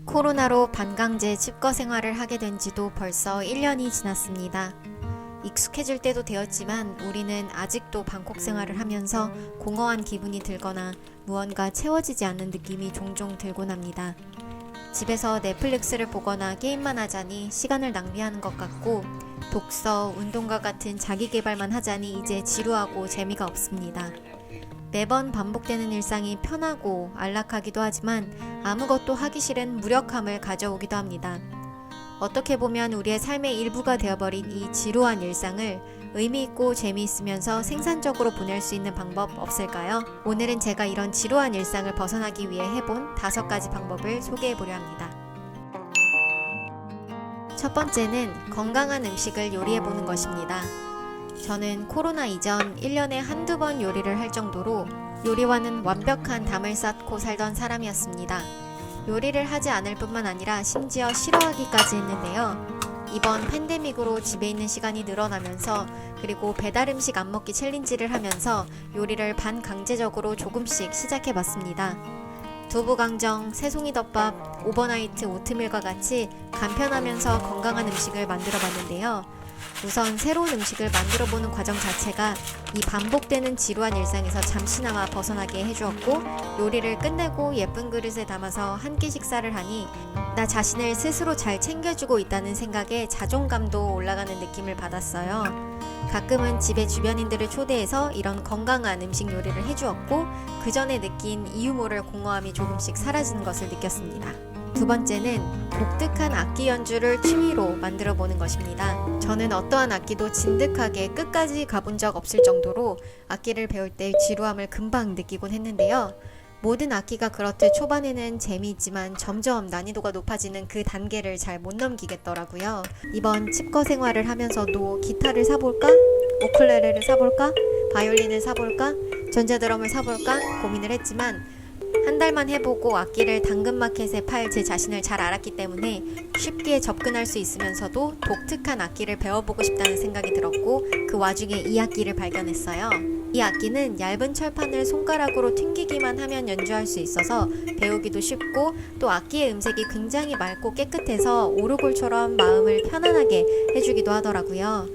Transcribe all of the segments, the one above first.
코로나로 반강제 집거 생활을 하게 된 지도 벌써 1년이 지났습니다. 익숙해질 때도 되었지만 우리는 아직도 방콕 생활을 하면서 공허한 기분이 들거나 무언가 채워지지 않는 느낌이 종종 들곤 합니다. 집에서 넷플릭스를 보거나 게임만 하자니 시간을 낭비하는 것 같고, 독서, 운동과 같은 자기 개발만 하자니 이제 지루하고 재미가 없습니다. 매번 반복되는 일상이 편하고 안락하기도 하지만 아무것도 하기 싫은 무력함을 가져오기도 합니다. 어떻게 보면 우리의 삶의 일부가 되어버린 이 지루한 일상을 의미있고 재미있으면서 생산적으로 보낼 수 있는 방법 없을까요? 오늘은 제가 이런 지루한 일상을 벗어나기 위해 해본 5가지 방법을 소개해보려 합니다. 첫 번째는 건강한 음식을 요리해보는 것입니다. 저는 코로나 이전 1년에 한두 번 요리를 할 정도로 요리와는 완벽한 담을 쌓고 살던 사람이었습니다. 요리를 하지 않을 뿐만 아니라 심지어 싫어하기까지 했는데요. 이번 팬데믹으로 집에 있는 시간이 늘어나면서, 그리고 배달 음식 안 먹기 챌린지를 하면서 요리를 반강제적으로 조금씩 시작해봤습니다. 두부강정, 새송이덮밥, 오버나이트 오트밀과 같이 간편하면서 건강한 음식을 만들어봤는데요. 우선 새로운 음식을 만들어보는 과정 자체가 이 반복되는 지루한 일상에서 잠시나마 벗어나게 해주었고, 요리를 끝내고 예쁜 그릇에 담아서 한 끼 식사를 하니 나 자신을 스스로 잘 챙겨주고 있다는 생각에 자존감도 올라가는 느낌을 받았어요. 가끔은 집에 주변인들을 초대해서 이런 건강한 음식 요리를 해주었고, 그 전에 느낀 이유 모를 공허함이 조금씩 사라지는 것을 느꼈습니다. 두 번째는 독특한 악기 연주를 취미로 만들어 보는 것입니다. 저는 어떠한 악기도 진득하게 끝까지 가본 적 없을 정도로 악기를 배울 때 지루함을 금방 느끼곤 했는데요. 모든 악기가 그렇듯 초반에는 재미있지만 점점 난이도가 높아지는 그 단계를 잘 못 넘기겠더라고요. 이번 집거 생활을 하면서도 기타를 사볼까? 우쿨렐레를 사볼까? 바이올린을 사볼까? 전자드럼을 사볼까? 고민을 했지만 한 달만 해보고 악기를 당근마켓에 팔 제 자신을 잘 알았기 때문에 쉽게 접근할 수 있으면서도 독특한 악기를 배워보고 싶다는 생각이 들었고, 그 와중에 이 악기를 발견했어요. 이 악기는 얇은 철판을 손가락으로 튕기기만 하면 연주할 수 있어서 배우기도 쉽고, 또 악기의 음색이 굉장히 맑고 깨끗해서 오르골처럼 마음을 편안하게 해주기도 하더라고요.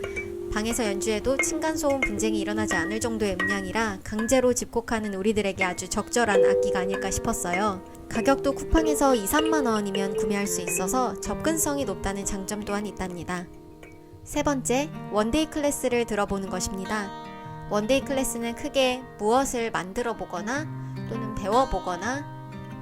방에서 연주해도 층간소음 분쟁이 일어나지 않을 정도의 음량이라 강제로 집콕하는 우리들에게 아주 적절한 악기가 아닐까 싶었어요. 가격도 쿠팡에서 2, 3만원이면 구매할 수 있어서 접근성이 높다는 장점 또한 있답니다. 세 번째, 원데이 클래스를 들어보는 것입니다. 원데이 클래스는 크게 무엇을 만들어 보거나 또는 배워보거나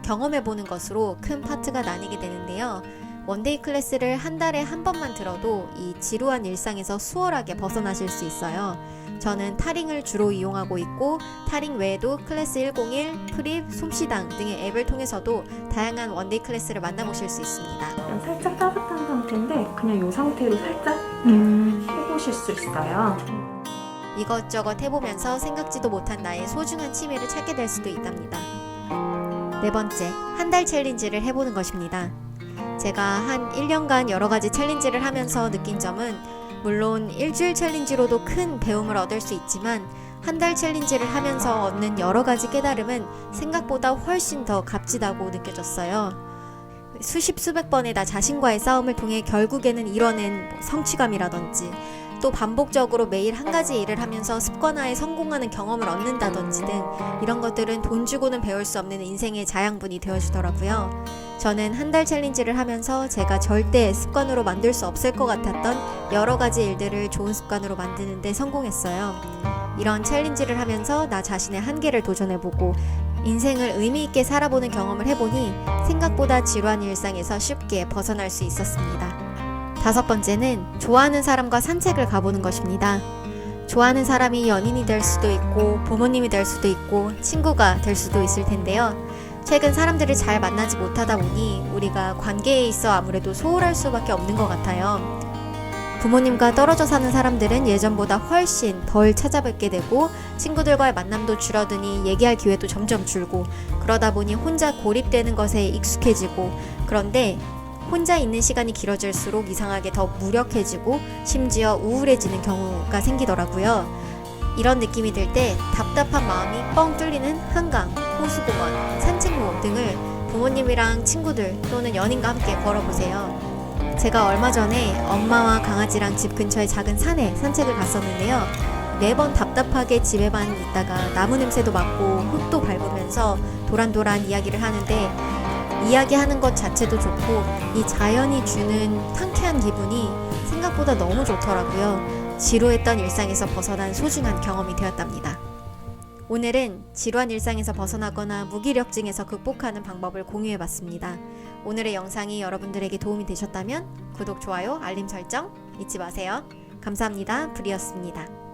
경험해보는 것으로 큰 파트가 나뉘게 되는데요. 원데이 클래스를 한 달에 한 번만 들어도 이 지루한 일상에서 수월하게 벗어나실 수 있어요. 저는 타링을 주로 이용하고 있고, 타링 외에도 클래스 101, 프립, 솜씨당 등의 앱을 통해서도 다양한 원데이 클래스를 만나보실 수 있습니다. 그냥 살짝 따뜻한 상태인데 그냥 이 상태로 살짝 해보실 수 있어요. 이것저것 해보면서 생각지도 못한 나의 소중한 취미를 찾게 될 수도 있답니다. 네 번째, 한 달 챌린지를 해보는 것입니다. 제가 한 1년간 여러가지 챌린지를 하면서 느낀 점은, 물론 일주일 챌린지로도 큰 배움을 얻을 수 있지만 한 달 챌린지를 하면서 얻는 여러가지 깨달음은 생각보다 훨씬 더 값지다고 느껴졌어요. 수십 수백 번의 나 자신과의 싸움을 통해 결국에는 이뤄낸 성취감이라든지, 또 반복적으로 매일 한 가지 일을 하면서 습관화에 성공하는 경험을 얻는다든지 등 이런 것들은 돈 주고는 배울 수 없는 인생의 자양분이 되어주더라고요. 저는 한 달 챌린지를 하면서 제가 절대 습관으로 만들 수 없을 것 같았던 여러 가지 일들을 좋은 습관으로 만드는 데 성공했어요. 이런 챌린지를 하면서 나 자신의 한계를 도전해보고 인생을 의미있게 살아보는 경험을 해보니 생각보다 지루한 일상에서 쉽게 벗어날 수 있었습니다. 다섯 번째는 좋아하는 사람과 산책을 가보는 것입니다. 좋아하는 사람이 연인이 될 수도 있고, 부모님이 될 수도 있고, 친구가 될 수도 있을 텐데요. 최근 사람들을 잘 만나지 못하다 보니 우리가 관계에 있어 아무래도 소홀할 수밖에 없는 것 같아요. 부모님과 떨어져 사는 사람들은 예전보다 훨씬 덜 찾아뵙게 되고, 친구들과의 만남도 줄어드니 얘기할 기회도 점점 줄고, 그러다 보니 혼자 고립되는 것에 익숙해지고, 그런데 혼자 있는 시간이 길어질수록 이상하게 더 무력해지고 심지어 우울해지는 경우가 생기더라고요. 이런 느낌이 들 때 답답한 마음이 뻥 뚫리는 한강, 호수공원, 산책로 등을 부모님이랑 친구들 또는 연인과 함께 걸어보세요. 제가 얼마 전에 엄마와 강아지랑 집 근처의 작은 산에 산책을 갔었는데요. 매번 답답하게 집에만 있다가 나무 냄새도 맡고 흙도 밟으면서 도란도란 이야기를 하는데 이야기하는 것 자체도 좋고 이 자연이 주는 상쾌한 기분이 생각보다 너무 좋더라고요. 지루했던 일상에서 벗어난 소중한 경험이 되었답니다. 오늘은 지루한 일상에서 벗어나거나 무기력증에서 극복하는 방법을 공유해봤습니다. 오늘의 영상이 여러분들에게 도움이 되셨다면 구독, 좋아요, 알림 설정 잊지 마세요. 감사합니다. 브리였습니다.